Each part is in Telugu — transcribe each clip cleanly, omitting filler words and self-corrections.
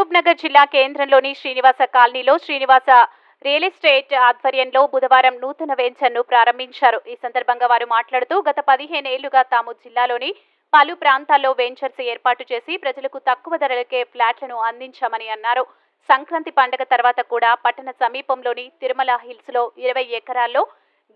మహబూబ్ నగర్ జిల్లా కేంద్రంలోని శ్రీనివాస కాలనీలో శ్రీనివాస రియల్ ఎస్టేట్ ఆధ్వర్యంలో బుధవారం నూతన వెంచర్ను ప్రారంభించారు. ఈ సందర్భంగా వారు మాట్లాడుతూ గత 15 ఏళ్లుగా తాము జిల్లాలోని పలు ప్రాంతాల్లో వెంచర్స్ ఏర్పాటు చేసి ప్రజలకు తక్కువ ధరలకే ఫ్లాట్లను అందించామని అన్నారు. సంక్రాంతి పండుగ తర్వాత కూడా పట్టణ సమీపంలోని తిరుమల హిల్స్ లో 20 ఎకరాల్లో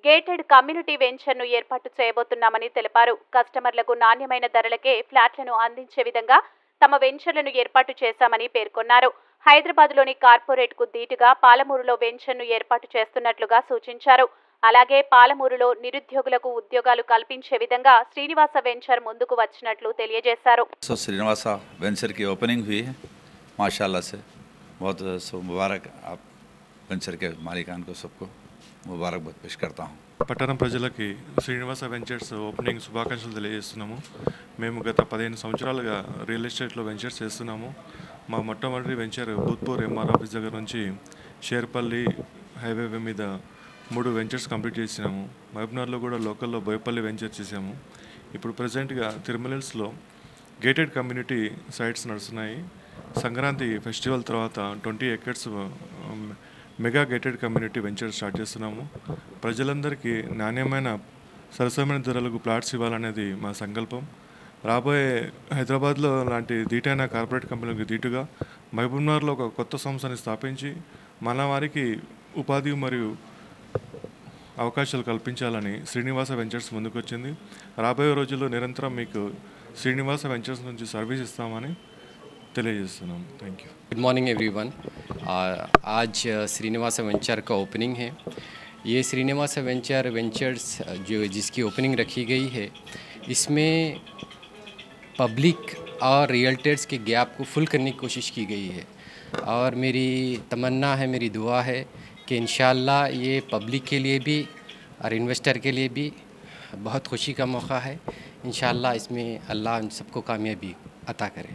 గేటెడ్ కమ్యూనిటీ వెంచర్ను ఏర్పాటు చేయబోతున్నామని తెలిపారు. కస్టమర్లకు నాణ్యమైన ధరలకే ఫ్లాట్లను అందించే విధంగా తమ వెంచర్లను ఏర్పాటు చేశామని పేర్కొన్నారు. హైదరాబాద్లోని కార్పొరేట్ కు దీటుగా పాలమూరులో వెంచర్ను ఏర్పాటు చేస్తున్నట్లుగా సూచించారు. అలాగే పాలమూరులో నిరుద్యోగులకు ఉద్యోగాలు కల్పించే విధంగా శ్రీనివాస వెంచర్ ముందుకు వచ్చినట్లు తెలియజేశారు. श्रीनिवास वेंचर की ओपनिंग हुई है माशाल्लाह से। बहुत मुबारक आप वेंचर के मालिकान को सबको मुबारकबाद पेश करता हूँ। పట్టణ ప్రజలకి శ్రీనివాస వెంచర్స్ ఓపెనింగ్ శుభాకాంక్షలు తెలియజేస్తున్నాము. మేము గత 15 సంవత్సరాలుగా రియల్ ఎస్టేట్లో వెంచర్స్ చేస్తున్నాము. మా మొట్టమొదటి వెంచర్ భూత్పూర్ ఎంఆర్ ఆఫీస్ దగ్గర నుంచి షేర్పల్లి హైవే మీద 3 వెంచర్స్ కంప్లీట్ చేసినాము. మహబూబ్నగర్లో కూడా లోకల్లో బోయపల్లి వెంచర్ చేసాము. ఇప్పుడు ప్రజెంట్గా తిరుమలస్లో గేటెడ్ కమ్యూనిటీ సైట్స్ నడుస్తున్నాయి. సంక్రాంతి ఫెస్టివల్ తర్వాత 20 acres mega gated community venture start చేస్తున్నాము. ప్రజలందరికీ నాణ్యమైన సరసమైన ధరలకు ప్లాట్స్ ఇవ్వాలనేది మా సంకల్పం. రాబోయే హైదరాబాద్లో లాంటి దీటైన కార్పొరేట్ కంపెనీలకు దీటుగా మహబూబ్నగర్లో ఒక కొత్త సంస్థని స్థాపించి మన వారికి ఉపాధి మరియు అవకాశాలు కల్పించాలని శ్రీనివాస వెంచర్స్ ముందుకొచ్చింది. రాబోయే రోజుల్లో నిరంతరం మీకు శ్రీనివాస వెంచర్స్ నుంచి సర్వీస్ ఇస్తామని తెలియజేస్తున్నాం. Thank you. Good morning everyone. आज श्रीनिवास वेंचर का ओपनिंग है। ये श्रीनिवास वेंचर्स जो जिसकी ओपनिंग रखी गई है, इसमें पब्लिक और रियल्टर्स के गैप को फुल करने की कोशिश की गई है और मेरी तमन्ना है, मेरी दुआ है कि इंशाअल्लाह ये पब्लिक के लिए भी और इन्वेस्टर के लिए भी बहुत खुशी का मौका है। इंशाअल्लाह इसमें अल्लाह सबको कामयाबी अता करे।